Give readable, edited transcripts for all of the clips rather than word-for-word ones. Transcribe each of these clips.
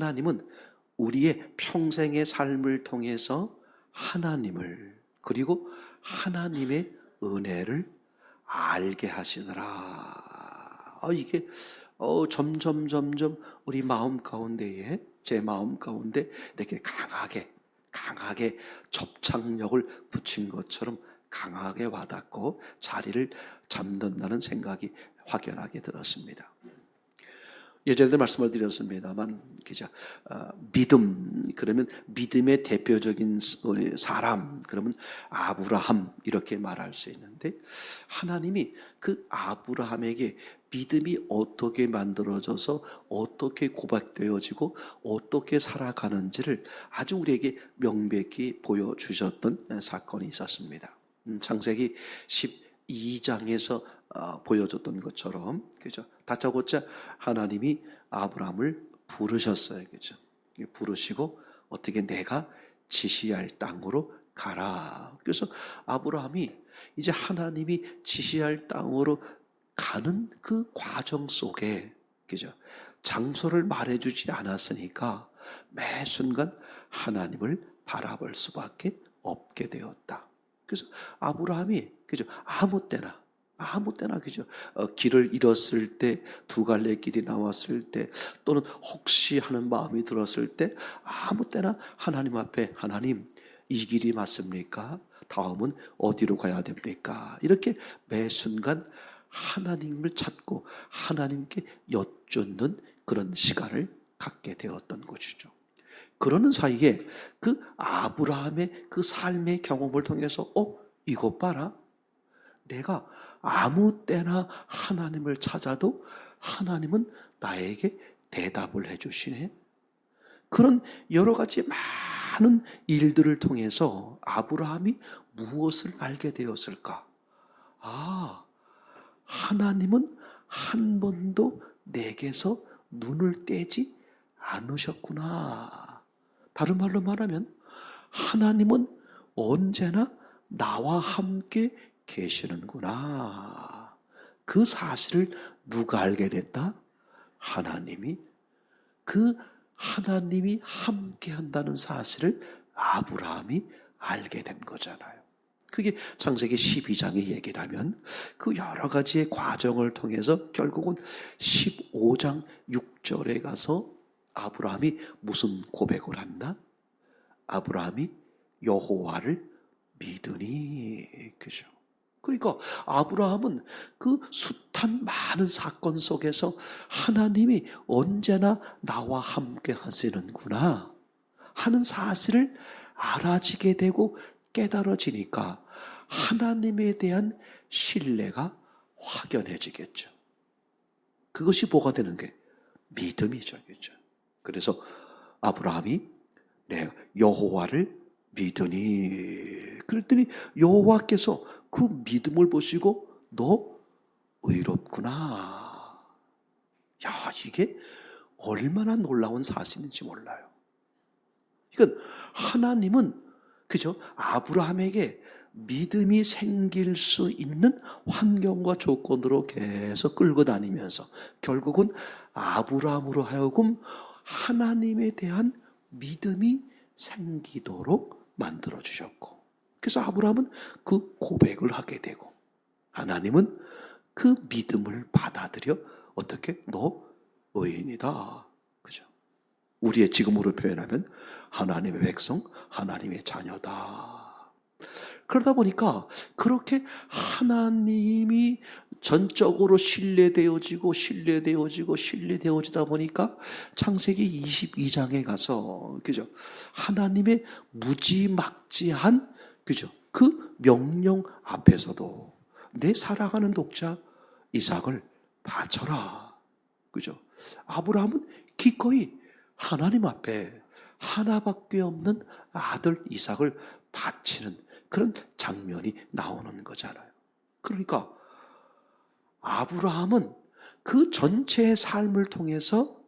하나님은 우리의 평생의 삶을 통해서 하나님을, 그리고 하나님의 은혜를 알게 하시더라. 이게 점점 우리 마음 가운데에, 제 마음 가운데 이렇게 강하게 접착력을 붙인 것처럼 강하게 와닿고 자리를 잡는다는 생각이 확연하게 들었습니다. 예전에도 말씀을 드렸습니다만, 믿음, 그러면 믿음의 대표적인 사람, 그러면 아브라함, 이렇게 말할 수 있는데, 하나님이 그 아브라함에게 믿음이 어떻게 만들어져서 어떻게 고백되어지고 어떻게 살아가는지를 아주 우리에게 명백히 보여주셨던 사건이 있었습니다. 창세기 12장에서 보여줬던 것처럼, 그죠? 다짜고짜 하나님이 아브라함을 부르셨어요, 그죠? 부르시고 어떻게 내가 지시할 땅으로 가라. 그래서 아브라함이 이제 하나님이 지시할 땅으로 가는 그 과정 속에, 그죠? 장소를 말해주지 않았으니까 매 순간 하나님을 바라볼 수밖에 없게 되었다. 그래서 아브라함이, 그죠? 아무 때나, 그죠? 길을 잃었을 때, 두 갈래 길이 나왔을 때, 또는 혹시 하는 마음이 들었을 때, 아무 때나 하나님 앞에, 하나님, 이 길이 맞습니까? 다음은 어디로 가야 됩니까? 이렇게 매 순간 하나님을 찾고 하나님께 여쭙는 그런 시간을 갖게 되었던 것이죠. 그러는 사이에 그 아브라함의 그 삶의 경험을 통해서 이것 봐라. 내가 아무 때나 하나님을 찾아도 하나님은 나에게 대답을 해주시네. 그런 여러 가지 많은 일들을 통해서 아브라함이 무엇을 알게 되었을까? 하나님은 한 번도 내게서 눈을 떼지 않으셨구나. 다른 말로 말하면 하나님은 언제나 나와 함께 계시는구나. 그 사실을 누가 알게 됐다? 하나님이. 그 하나님이 함께 한다는 사실을 아브라함이 알게 된 거잖아요. 그게 창세기 12장의 얘기라면 그 여러 가지의 과정을 통해서 결국은 15장 6절에 가서 아브라함이 무슨 고백을 한다? 아브라함이 여호와를 믿으니. 그죠? 그러니까 아브라함은 그 숱한 많은 사건 속에서 하나님이 언제나 나와 함께 하시는구나 하는 사실을 알아지게 되고 깨달아지니까 하나님에 대한 신뢰가 확연해지겠죠. 그것이 뭐가 되는 게 믿음이죠. 그죠? 그래서 아브라함이 내가 여호와를 믿으니, 그랬더니 여호와께서 그 믿음을 보시고 너 의롭구나. 이게 얼마나 놀라운 사실인지 몰라요. 그러니까 하나님은, 그죠? 아브라함에게 믿음이 생길 수 있는 환경과 조건으로 계속 끌고 다니면서 결국은 아브라함으로 하여금 하나님에 대한 믿음이 생기도록 만들어주셨고, 그래서 아브라함은 그 고백을 하게 되고, 하나님은 그 믿음을 받아들여 어떻게? 너 의인이다. 그죠? 우리의 지금으로 표현하면 하나님의 백성, 하나님의 자녀다. 그러다 보니까 그렇게 하나님이 전적으로 신뢰되어지다 보니까 창세기 22장에 가서, 그죠? 하나님의 무지막지한, 그죠? 그 명령 앞에서도 내 사랑하는 독자 이삭을 바쳐라. 그죠? 아브라함은 기꺼이 하나님 앞에 하나밖에 없는 아들 이삭을 바치는 그런 장면이 나오는 거잖아요. 그러니까 아브라함은 그 전체의 삶을 통해서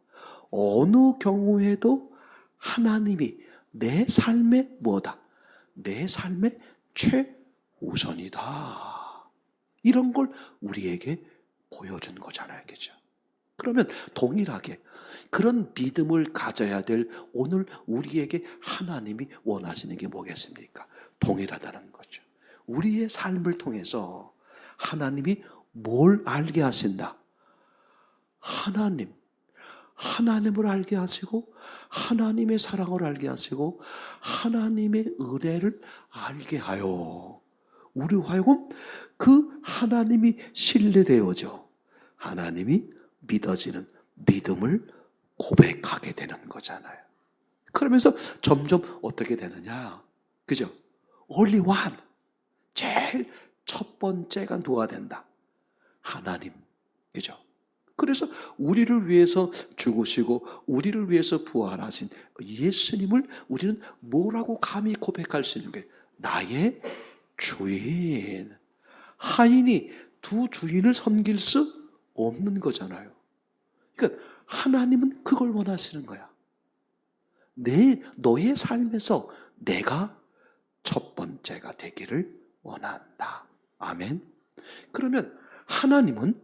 어느 경우에도 하나님이 내 삶의 뭐다? 내 삶의 최우선이다. 이런 걸 우리에게 보여준 거잖아요. 그죠? 그러면 동일하게 그런 믿음을 가져야 될 오늘 우리에게 하나님이 원하시는 게 뭐겠습니까? 동일하다는 거죠. 우리의 삶을 통해서 하나님이 뭘 알게 하신다? 하나님을 알게 하시고 하나님의 사랑을 알게 하시고 하나님의 은혜를 알게 하여 우리 하여금 그 하나님이 신뢰되어져 하나님이 믿어지는 믿음을 고백하게 되는 거잖아요. 그러면서 점점 어떻게 되느냐? 그죠? only one. 제일 첫 번째가 누가 된다? 하나님. 그죠? 그래서 우리를 위해서 죽으시고 우리를 위해서 부활하신 예수님을 우리는 뭐라고 감히 고백할 수 있는 게 나의 주인. 하인이 두 주인을 섬길 수 없는 거잖아요. 그러니까 하나님은 그걸 원하시는 거야. 너의 삶에서 내가 첫 번째가 되기를 원한다. 아멘. 그러면 하나님은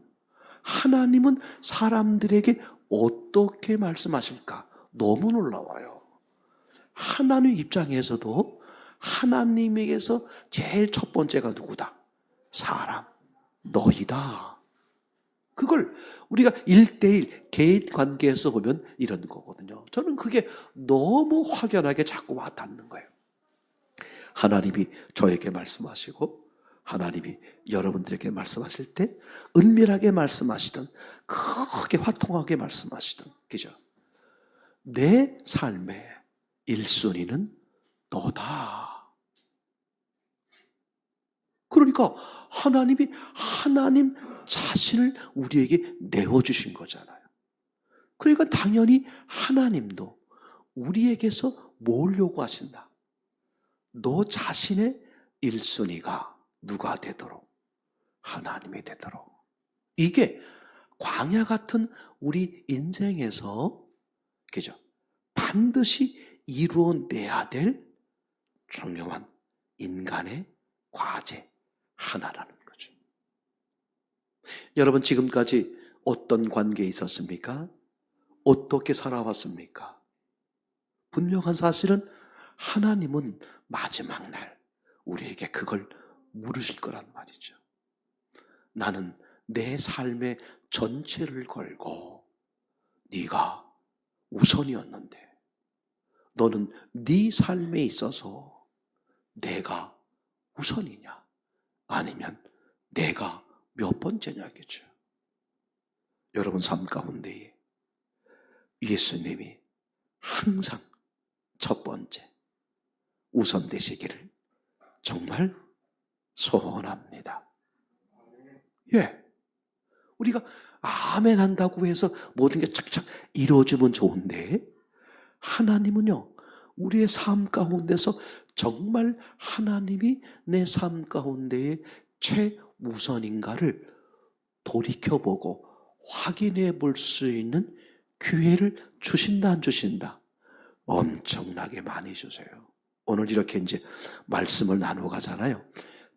사람들에게 어떻게 말씀하실까? 너무 놀라워요. 하나님 입장에서도 하나님에게서 제일 첫 번째가 누구다? 사람, 너희다. 그걸 우리가 1대1 개인 관계에서 보면 이런 거거든요. 저는 그게 너무 확연하게 자꾸 와 닿는 거예요. 하나님이 저에게 말씀하시고 하나님이 여러분들에게 말씀하실 때 은밀하게 말씀하시든 크게 화통하게 말씀하시든 그죠? 내 삶의 1순위는 너다. 그러니까 하나님 자신을 우리에게 내어주신 거잖아요. 그러니까 당연히 하나님도 우리에게서 뭘 요구하신다? 너 자신의 1순위가 누가 되도록? 하나님이 되도록. 이게 광야 같은 우리 인생에서 그죠? 반드시 이루어내야 될 중요한 인간의 과제 하나라는 거죠. 여러분 지금까지 어떤 관계에 있었습니까? 어떻게 살아왔습니까? 분명한 사실은 하나님은 마지막 날 우리에게 그걸 물으실 거란 말이죠. 나는 내 삶의 전체를 걸고 네가 우선이었는데 너는 네 삶에 있어서 내가 우선이냐 아니면 내가 몇 번째냐겠죠. 여러분 삶 가운데 예수님이 항상 첫 번째 우선 되시기를 정말 소원합니다. 예. 우리가 아멘 한다고 해서 모든 게 착착 이루어지면 좋은데 하나님은요 우리의 삶 가운데서 정말 하나님이 내 삶 가운데의 최우선인가를 돌이켜보고 확인해 볼 수 있는 기회를 주신다 안 주신다? 엄청나게 많이 주세요. 오늘 이렇게 이제 말씀을 나누어 가잖아요.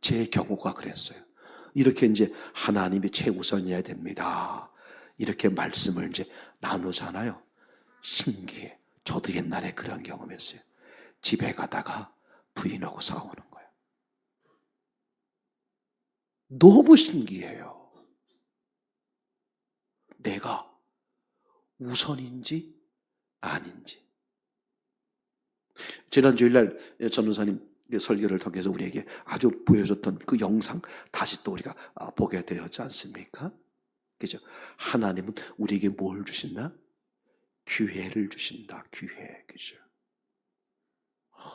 제 경우가 그랬어요. 이렇게 이제 하나님이 최우선이어야 됩니다. 이렇게 말씀을 이제 나누잖아요. 신기해. 저도 옛날에 그런 경험했어요. 집에 가다가 부인하고 싸우는 거예요. 너무 신기해요. 내가 우선인지 아닌지. 지난 주일날 전도사님 설교를 통해서 우리에게 아주 보여줬던 그 영상 다시 또 우리가 보게 되었지 않습니까? 그죠? 하나님은 우리에게 뭘 주신다? 기회를 주신다. 기회. 그죠?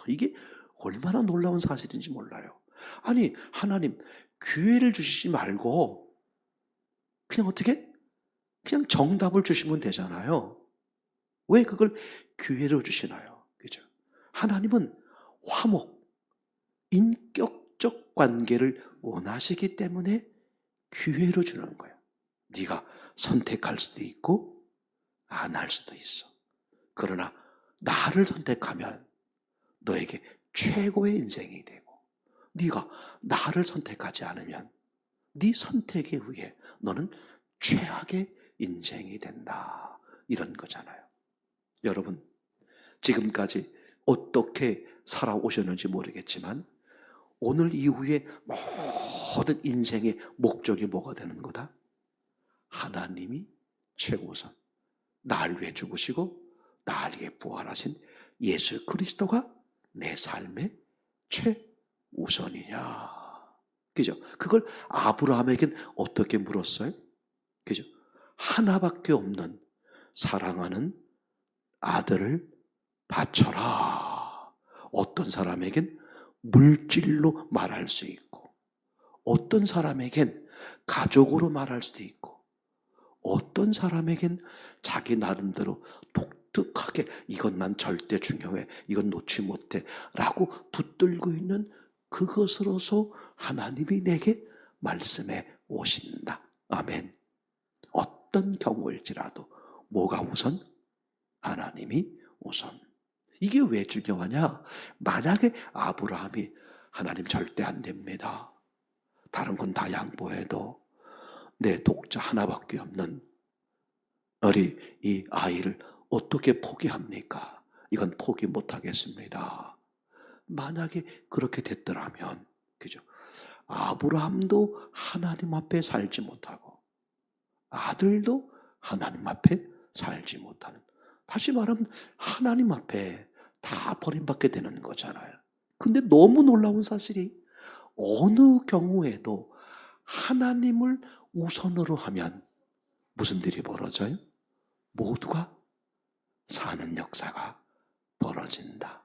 이게 얼마나 놀라운 사실인지 몰라요. 아니 하나님 기회를 주시지 말고 그냥 어떻게? 그냥 정답을 주시면 되잖아요. 왜 그걸 기회로 주시나요? 그죠? 하나님은 화목, 인격적 관계를 원하시기 때문에 기회로 주는 거예요. 네가 선택할 수도 있고 안 할 수도 있어. 그러나 나를 선택하면 너에게 최고의 인생이 되고 네가 나를 선택하지 않으면 네 선택에 의해 너는 최악의 인생이 된다. 이런 거잖아요. 여러분, 지금까지 어떻게 살아오셨는지 모르겠지만 오늘 이후에 모든 인생의 목적이 뭐가 되는 거다? 하나님이 최우선. 날 위해 죽으시고 날 위해 부활하신 예수 그리스도가 내 삶의 최우선이냐. 그죠? 그걸 아브라함에겐 어떻게 물었어요? 그죠? 하나밖에 없는 사랑하는 아들을 바쳐라. 어떤 사람에겐 물질로 말할 수 있고, 어떤 사람에겐 가족으로 말할 수도 있고, 어떤 사람에겐 자기 나름대로 독특하게 이건 난 절대 중요해, 이건 놓지 못해 라고 붙들고 있는 그것으로서 하나님이 내게 말씀해 오신다. 아멘. 어떤 경우일지라도 뭐가 우선? 하나님이 우선. 이게 왜 중요하냐? 만약에 아브라함이 하나님 절대 안 됩니다. 다른 건 다 양보해도 내 독자 하나밖에 없는 우리 이 아이를 어떻게 포기합니까? 이건 포기 못하겠습니다. 만약에 그렇게 됐더라면, 그죠? 아브라함도 하나님 앞에 살지 못하고 아들도 하나님 앞에 살지 못하는, 다시 말하면 하나님 앞에 다 버림받게 되는 거잖아요. 근데 너무 놀라운 사실이 어느 경우에도 하나님을 우선으로 하면 무슨 일이 벌어져요? 모두가 사는 역사가 벌어진다.